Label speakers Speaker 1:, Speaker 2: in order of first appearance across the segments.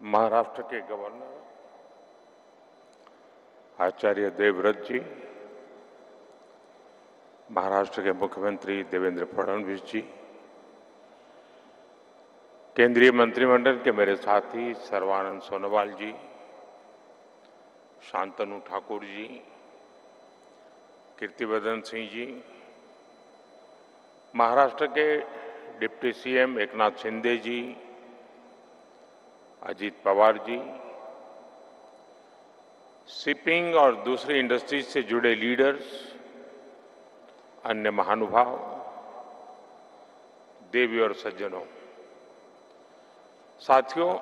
Speaker 1: महाराष्ट्र के गवर्नर आचार्य देवव्रत जी, महाराष्ट्र के मुख्यमंत्री देवेंद्र फडणवीस जी, केंद्रीय मंत्रिमंडल के मेरे साथी सर्बानंद सोनोवाल जी, शांतनु ठाकुर जी, कीर्तिवर्धन सिंह जी, महाराष्ट्र के डिप्टी सीएम एकनाथ शिंदे जी, अजीत पवार जी, शिपिंग और दूसरी इंडस्ट्रीज से जुड़े लीडर्स, अन्य महानुभाव, देवी और सज्जनों, साथियों,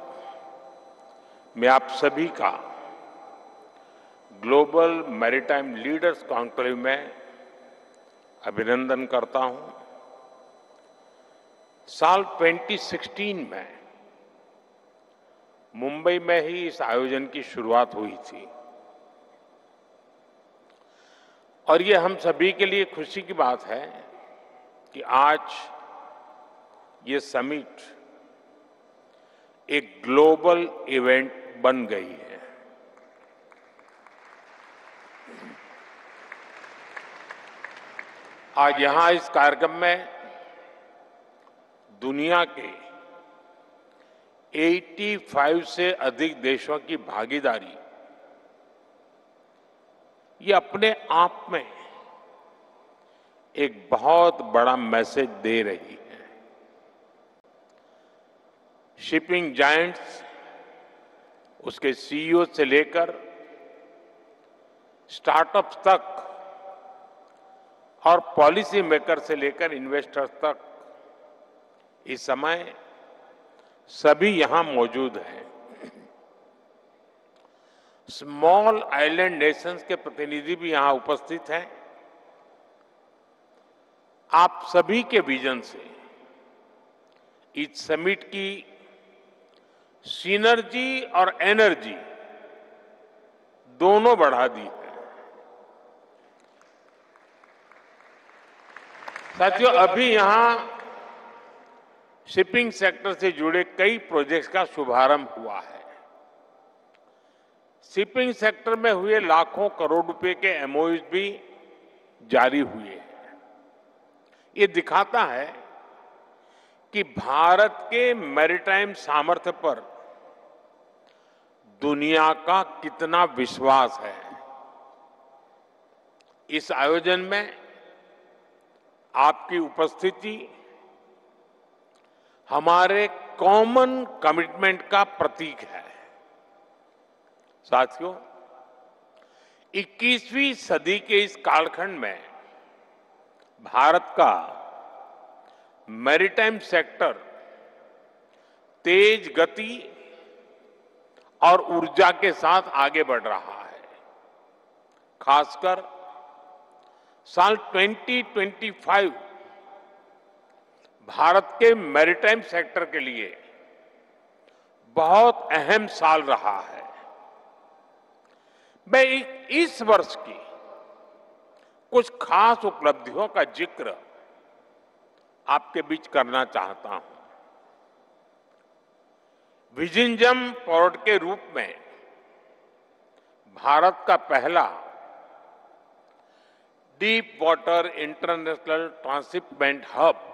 Speaker 1: मैं आप सभी का ग्लोबल मैरीटाइम लीडर्स कॉन्क्लेव में अभिनंदन करता हूं। साल 2016 में मुंबई में ही इस आयोजन की शुरुआत हुई थी और ये हम सभी के लिए खुशी की बात है कि आज ये समिट एक ग्लोबल इवेंट बन गई है। आज यहां इस कार्यक्रम में दुनिया के 85 से अधिक देशों की भागीदारी ये अपने आप में एक बहुत बड़ा मैसेज दे रही है। शिपिंग जायंट्स, उसके सीईओ से लेकर स्टार्टअप्स तक और पॉलिसी मेकर से लेकर इन्वेस्टर्स तक इस समय सभी यहां मौजूद हैं। स्मॉल आइलैंड नेशंस के प्रतिनिधि भी यहां उपस्थित हैं। आप सभी के विजन से इस समिट की सिनर्जी और एनर्जी दोनों बढ़ा दी है। साथियों, अभी यहां शिपिंग सेक्टर से जुड़े कई प्रोजेक्ट्स का शुभारंभ हुआ है। शिपिंग सेक्टर में हुए लाखों करोड़ रुपए के एमओयूज भी जारी हुए हैं। ये दिखाता है कि भारत के मैरीटाइम सामर्थ्य पर दुनिया का कितना विश्वास है। इस आयोजन में आपकी उपस्थिति हमारे कॉमन कमिटमेंट का प्रतीक है। साथियों, 21वीं सदी के इस कालखंड में भारत का मैरीटाइम सेक्टर तेज गति और ऊर्जा के साथ आगे बढ़ रहा है। खासकर साल 2025 भारत के मैरीटाइम सेक्टर के लिए बहुत अहम साल रहा है। मैं इस वर्ष की कुछ खास उपलब्धियों का जिक्र आपके बीच करना चाहता हूं। विजिंजम पोर्ट के रूप में भारत का पहला deep water international transshipment hub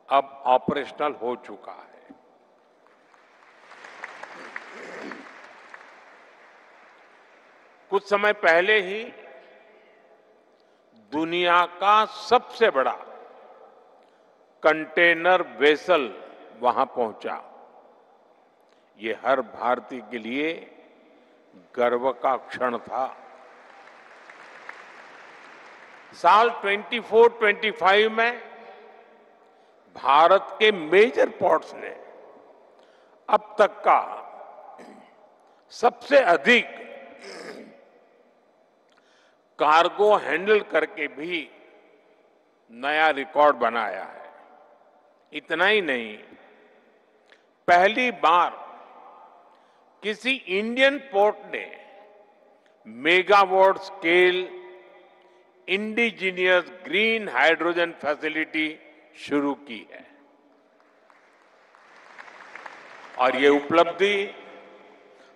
Speaker 1: अब ऑपरेशनल हो चुका है। कुछ समय पहले ही दुनिया का सबसे बड़ा कंटेनर वेसल वहां पहुंचा। ये हर भारतीय के लिए गर्व का क्षण था। साल 24-25 में भारत के मेजर पोर्ट्स ने अब तक का सबसे अधिक कार्गो हैंडल करके भी नया रिकॉर्ड बनाया है। इतना ही नहीं, पहली बार किसी इंडियन पोर्ट ने megawatt scale indigenous green hydrogen facility शुरू की है। और ये उपलब्धि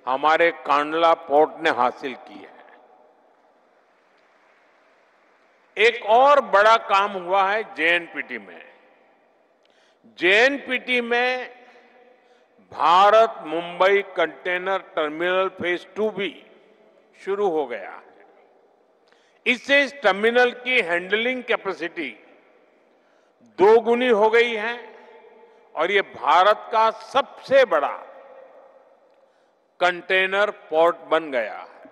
Speaker 1: हमारे कांडला पोर्ट ने हासिल की है। एक और बड़ा काम हुआ है जेएनपीटी में। जेएनपीटी में Bharat Mumbai container terminal phase 2 भी शुरू हो गया है। इससे इस टर्मिनल की हैंडलिंग कैपेसिटी 2 गुनी हो गई है और ये भारत का सबसे बड़ा कंटेनर पोर्ट बन गया है।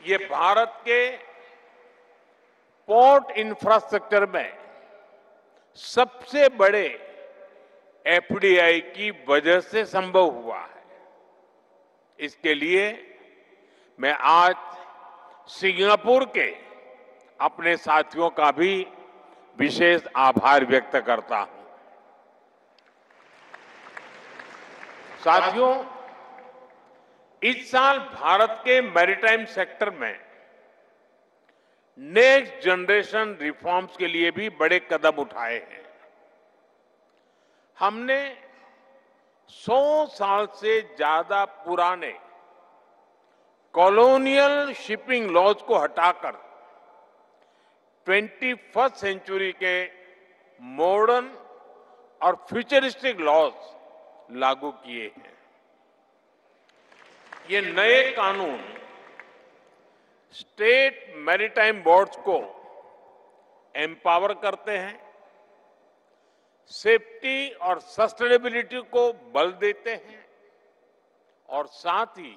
Speaker 1: ये भारत के पोर्ट इंफ्रास्ट्रक्चर में सबसे बड़े एफडीआई की वजह से संभव हुआ है। इसके लिए मैं आज सिंगापुर के अपने साथियों का भी विशेष आभार व्यक्त करता हूं। साथियों, इस साल भारत के मैरीटाइम सेक्टर में नेक्स्ट जनरेशन रिफॉर्म्स के लिए भी बड़े कदम उठाए हैं। हमने 100 साल से ज्यादा पुराने कॉलोनियल शिपिंग लॉज को हटाकर 21st सेंचुरी के मॉडर्न और फ्यूचरिस्टिक लॉज लागू किए हैं। ये नए कानून स्टेट मैरीटाइम बोर्ड्स को एम्पावर करते हैं, सेफ्टी और सस्टेनेबिलिटी को बल देते हैं और साथ ही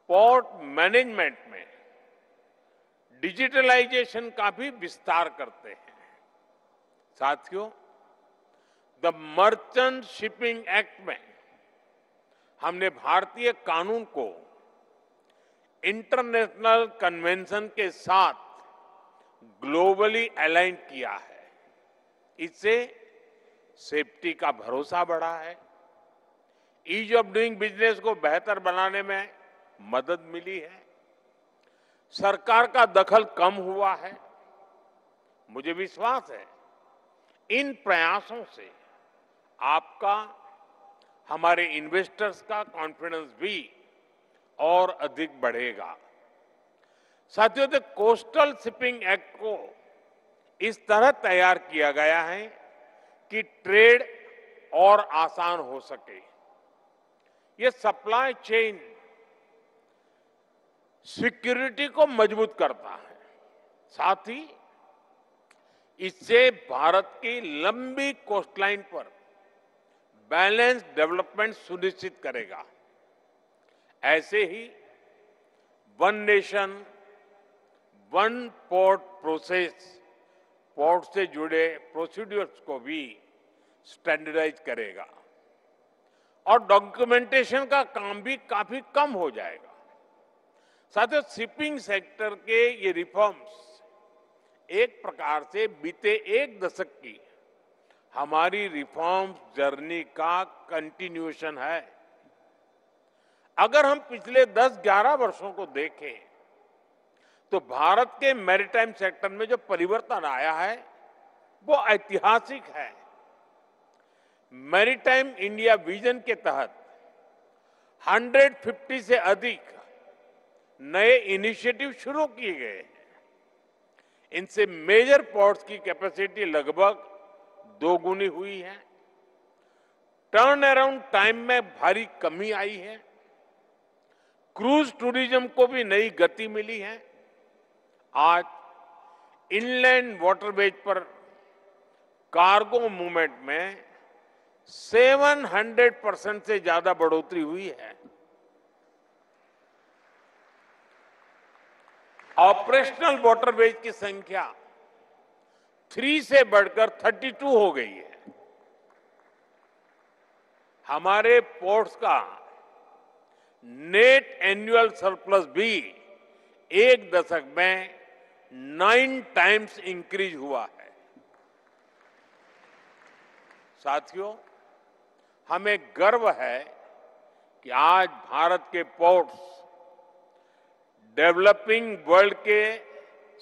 Speaker 1: पोर्ट मैनेजमेंट में डिजिटलाइजेशन का भी विस्तार करते हैं। साथियों, द मर्चेंट शिपिंग एक्ट में हमने भारतीय कानून को इंटरनेशनल कन्वेंशन के साथ ग्लोबली अलाइन किया है। इससे सेफ्टी का भरोसा बढ़ा है, ईज ऑफ डूइंग बिजनेस को बेहतर बनाने में मदद मिली है, सरकार का दखल कम हुआ है। मुझे विश्वास है इन प्रयासों से आपका, हमारे इन्वेस्टर्स का कॉन्फिडेंस भी और अधिक बढ़ेगा। साथियों, द कोस्टल शिपिंग एक्ट को इस तरह तैयार किया गया है कि ट्रेड और आसान हो सके। ये सप्लाई चेन सिक्योरिटी को मजबूत करता है, साथ ही इससे भारत की लंबी कोस्टलाइन पर बैलेंस डेवलपमेंट सुनिश्चित करेगा। ऐसे ही one nation one port process port से जुड़े प्रोसीड्यूर्स को भी स्टैंडर्डाइज करेगा और डॉक्यूमेंटेशन का काम भी काफी कम हो जाएगा। साथियों, शिपिंग सेक्टर के ये रिफॉर्म्स एक प्रकार से बीते 1 दशक की हमारी रिफॉर्म्स जर्नी का कंटिन्यूएशन है। अगर हम पिछले 10-11 वर्षों को देखें तो भारत के मैरीटाइम सेक्टर में जो परिवर्तन आया है वो ऐतिहासिक है। मैरीटाइम इंडिया विजन के तहत 150 से अधिक नए इनिशिएटिव शुरू किए गए हैं। इनसे मेजर पोर्ट्स की कैपेसिटी लगभग 2 गुनी हुई है, टर्न अराउंड टाइम में भारी कमी आई है, क्रूज टूरिज्म को भी नई गति मिली है। आज इनलैंड वाटरवेज पर कार्गो मूवमेंट में 700% से ज्यादा बढ़ोतरी हुई है। ऑपरेशनल वाटरवेज की संख्या 3 से बढ़कर 32 हो गई है। हमारे पोर्ट्स का नेट एनुअल सरप्लस भी 1 दशक में 9 टाइम्स इंक्रीज हुआ है। साथियों, हमें गर्व है कि आज भारत के पोर्ट्स डेवलपिंग वर्ल्ड के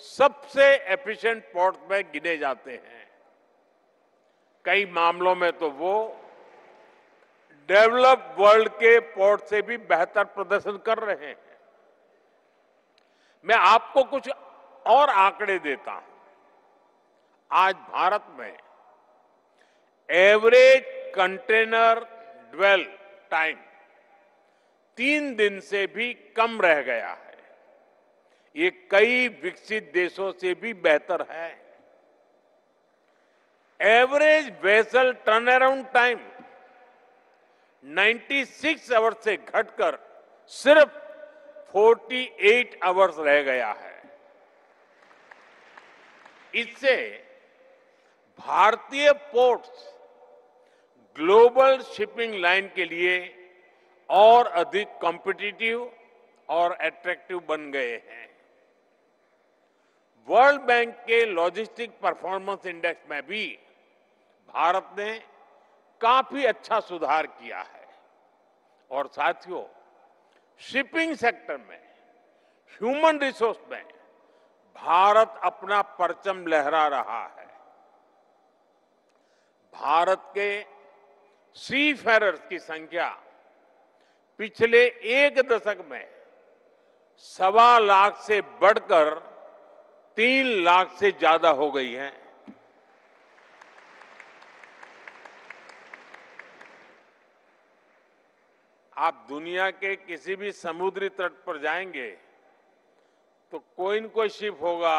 Speaker 1: सबसे एफिशिएंट पोर्ट्स में गिने जाते हैं। कई मामलों में तो वो डेवलप्ड वर्ल्ड के पोर्ट से भी बेहतर प्रदर्शन कर रहे हैं। मैं आपको कुछ और आंकड़े देता हूं। आज भारत में एवरेज कंटेनर ड्वेल टाइम 3 दिन से भी कम रह गया है। ये कई विकसित देशों से भी बेहतर है। Average vessel turn around time 96 hours से घटकर सिर्फ 48 आवर्स रह गया है। इससे भारतीय पोर्ट्स ग्लोबल शिपिंग लाइन के लिए और अधिक कॉम्पिटिटिव और अट्रैक्टिव बन गए हैं। वर्ल्ड बैंक के लॉजिस्टिक परफॉर्मेंस इंडेक्स में भी भारत ने काफी अच्छा सुधार किया है। और साथियों, शिपिंग सेक्टर में ह्यूमन रिसोर्स में भारत अपना परचम लहरा रहा है। भारत के सीफेरर्स की संख्या पिछले 1 दशक में 1.25 लाख से बढ़कर 3 लाख से ज्यादा हो गई है। आप दुनिया के किसी भी समुद्री तट पर जाएंगे तो कोई न कोई शिप होगा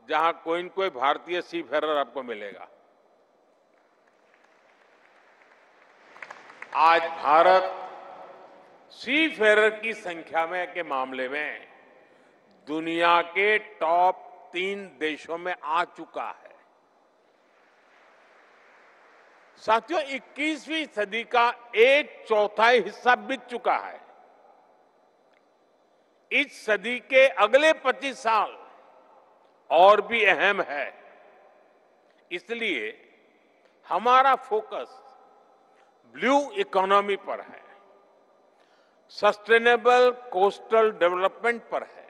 Speaker 1: जहां कोई न कोई भारतीय सीफेरर आपको मिलेगा। आज भारत सीफेरर की संख्या में के मामले में दुनिया के टॉप 3 देशों में आ चुका है। साथियों, 21वीं सदी का 1/4 हिस्सा बीत चुका है। इस सदी के अगले 25 साल और भी अहम है। इसलिए हमारा फोकस ब्लू इकोनॉमी पर है, सस्टेनेबल कोस्टल डेवलपमेंट पर है।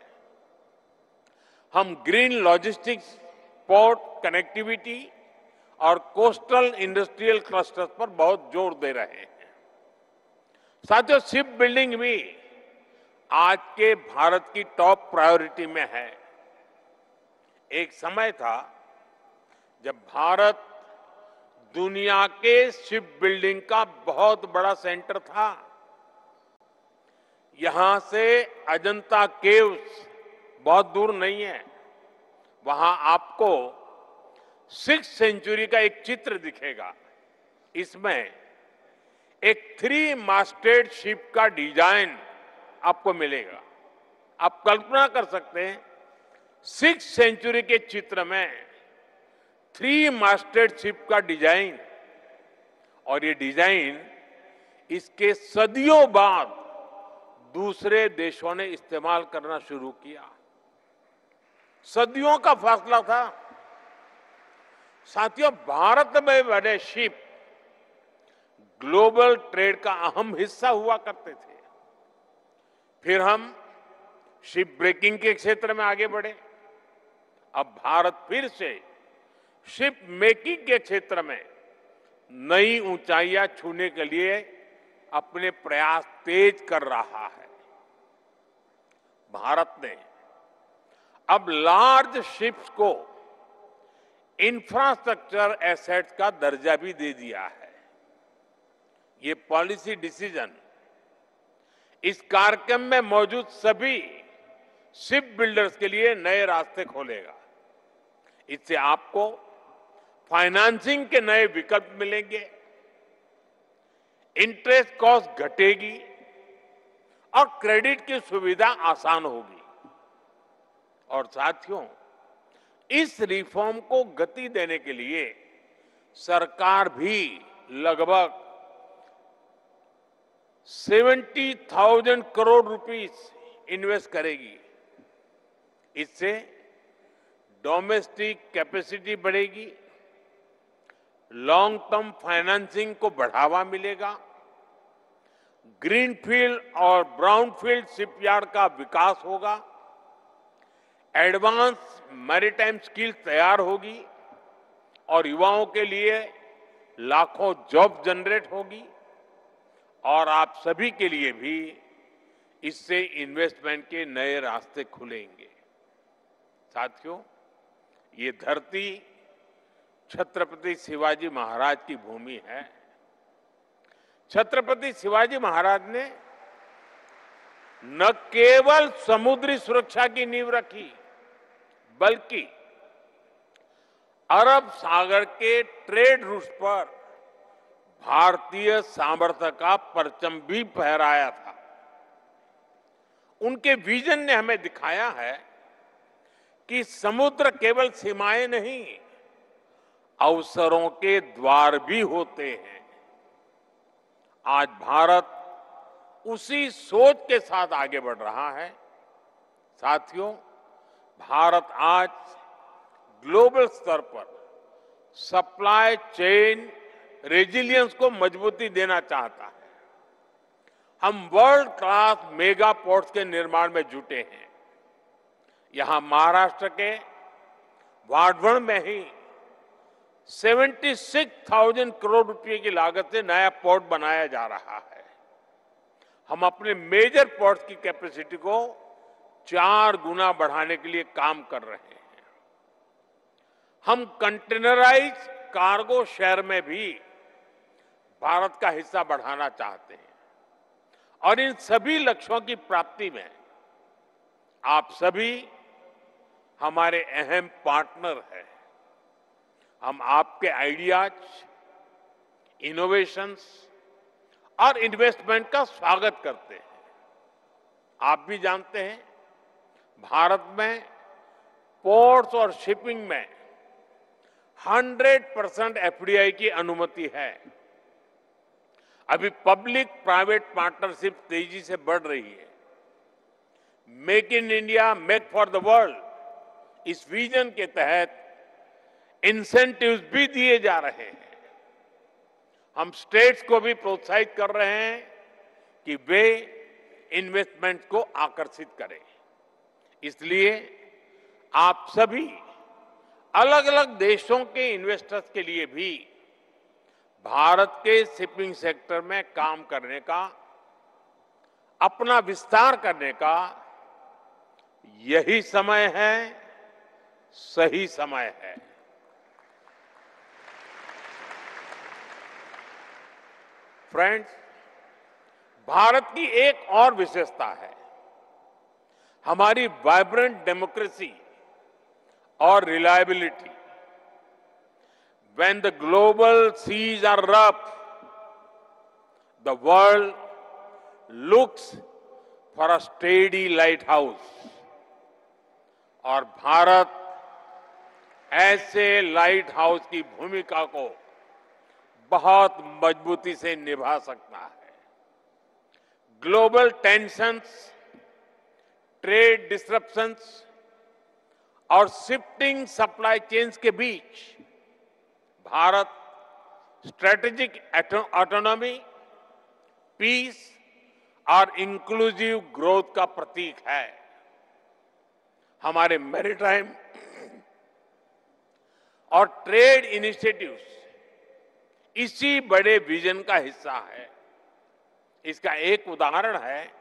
Speaker 1: हम ग्रीन लॉजिस्टिक्स, पोर्ट कनेक्टिविटी और कोस्टल इंडस्ट्रियल क्लस्टर्स पर बहुत जोर दे रहे हैं। साथियों, शिप बिल्डिंग भी आज के भारत की टॉप प्रायोरिटी में है। एक समय था जब भारत दुनिया के शिप बिल्डिंग का बहुत बड़ा सेंटर था। यहां से अजंता केव्स बहुत दूर नहीं है। वहां आपको 6th सेंचुरी का एक चित्र दिखेगा। इसमें एक 3 मास्टेड शिप का डिजाइन आपको मिलेगा। आप कल्पना कर सकते हैं 6th सेंचुरी के चित्र में 3 मास्टेड शिप का डिजाइन, और ये डिजाइन इसके सदियों बाद दूसरे देशों ने इस्तेमाल करना शुरू किया। सदियों का फासला था। साथियों, भारत में बने शिप ग्लोबल ट्रेड का अहम हिस्सा हुआ करते थे। फिर हम शिप ब्रेकिंग के क्षेत्र में आगे बढ़े। अब भारत फिर से शिप मेकिंग के क्षेत्र में नई ऊंचाइयां छूने के लिए अपने प्रयास तेज कर रहा है। भारत ने अब लार्ज शिप्स को इंफ्रास्ट्रक्चर एसेट्स का दर्जा भी दे दिया है। ये पॉलिसी डिसीजन इस कार्यक्रम में मौजूद सभी शिप बिल्डर्स के लिए नए रास्ते खोलेगा। इससे आपको फाइनेंसिंग के नए विकल्प मिलेंगे, इंटरेस्ट कॉस्ट घटेगी और क्रेडिट की सुविधा आसान होगी। और साथियों, इस रिफॉर्म को गति देने के लिए सरकार भी लगभग 70,000 करोड़ रुपीस इन्वेस्ट करेगी। इससे डोमेस्टिक कैपेसिटी बढ़ेगी, लॉन्ग टर्म फाइनेंसिंग को बढ़ावा मिलेगा, ग्रीनफील्ड और ब्राउनफील्ड शिपयार्ड का विकास होगा, एडवांस मैरीटाइम स्किल्स तैयार होगी और युवाओं के लिए लाखों जॉब जनरेट होगी। और आप सभी के लिए भी इससे इन्वेस्टमेंट के नए रास्ते खुलेंगे। साथियों, ये धरती छत्रपति शिवाजी महाराज की भूमि है। छत्रपति शिवाजी महाराज ने न केवल समुद्री सुरक्षा की नींव रखी, बल्कि अरब सागर के ट्रेड रूट पर भारतीय सामर्थ्य का परचम भी फहराया था। उनके विजन ने हमें दिखाया है कि समुद्र केवल सीमाएं नहीं, अवसरों के द्वार भी होते हैं। आज भारत उसी सोच के साथ आगे बढ़ रहा है। साथियों, भारत आज ग्लोबल स्तर पर सप्लाई चेन रेजिलियंस को मजबूती देना चाहता है। हम वर्ल्ड क्लास मेगा पोर्ट्स के निर्माण में जुटे हैं। यहां महाराष्ट्र के वाढवण में ही 76,000 करोड़ रुपए की लागत से नया पोर्ट बनाया जा रहा है। हम अपने मेजर पोर्ट्स की कैपेसिटी को 4 गुना बढ़ाने के लिए काम कर रहे हैं। हम कंटेनराइज कार्गो शेयर में भी भारत का हिस्सा बढ़ाना चाहते हैं और इन सभी लक्ष्यों की प्राप्ति में आप सभी हमारे अहम पार्टनर हैं। हम आपके आइडियाज, इनोवेशंस और इन्वेस्टमेंट का स्वागत करते हैं। आप भी जानते हैं, भारत में पोर्ट्स और शिपिंग में 100% एफडीआई की अनुमति है। अभी पब्लिक प्राइवेट पार्टनरशिप तेजी से बढ़ रही है। Make in India, make for the world, इस विजन के तहत इंसेंटिव्स भी दिए जा रहे हैं। हम स्टेट्स को भी प्रोत्साहित कर रहे हैं कि वे इन्वेस्टमेंट को आकर्षित करें। इसलिए आप सभी अलग अलग देशों के इन्वेस्टर्स के लिए भी भारत के शिपिंग सेक्टर में काम करने का, अपना विस्तार करने का यही समय है, सही समय है। फ्रेंड्स, भारत की एक और विशेषता है हमारी वाइब्रेंट डेमोक्रेसी और reliability. When the global seas are rough, the world looks for a steady lighthouse. और भारत ऐसे लाइट हाउस की भूमिका को बहुत मजबूती से निभा सकता है। ग्लोबल टेंशंस, ट्रेड डिसरप्शंस और शिफ्टिंग सप्लाई चेन्स के बीच भारत स्ट्रेटेजिक ऑटोनॉमी, पीस और इंक्लूसिव ग्रोथ का प्रतीक है। हमारे मैरीटाइम और ट्रेड इनिशिएटिव्स इसी बड़े विजन का हिस्सा है। इसका एक उदाहरण है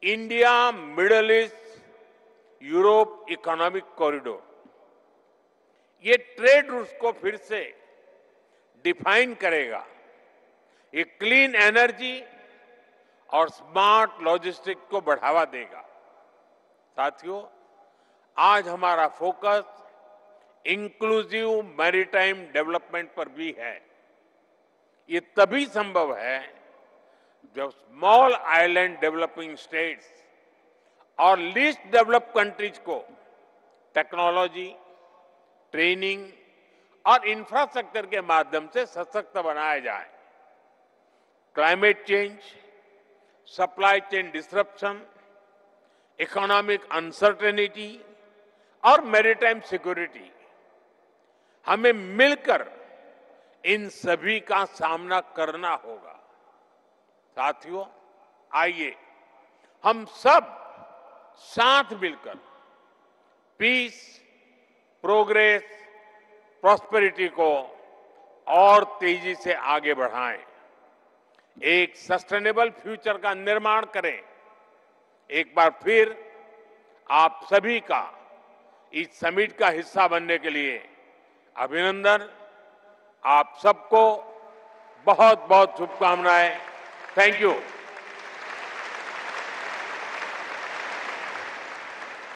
Speaker 1: India middle east Europe economic corridor. ये ट्रेड रूट्स को फिर से डिफाइन करेगा। ये क्लीन एनर्जी और स्मार्ट लॉजिस्टिक्स को बढ़ावा देगा। साथियों, आज हमारा फोकस इंक्लूसिव मैरीटाइम डेवलपमेंट पर भी है। ये तभी संभव है जब स्मॉल आइलैंड डेवलपिंग स्टेट्स और लीस्ट डेवलप्ड कंट्रीज को टेक्नोलॉजी, ट्रेनिंग और इंफ्रास्ट्रक्चर के माध्यम से सशक्त बनाया जाए। Climate change, supply chain disruption, economic uncertainty और मैरीटाइम सिक्योरिटी, हमें मिलकर इन सभी का सामना करना होगा। साथियों, आइए हम सब साथ मिलकर पीस, प्रोग्रेस, प्रॉस्पेरिटी को और तेजी से आगे बढ़ाएं। एक सस्टेनेबल फ्यूचर का निर्माण करें। एक बार फिर आप सभी का इस समिट का हिस्सा बनने के लिए अभिनंदन। आप सबको बहुत बहुत शुभकामनाएं। Thank you.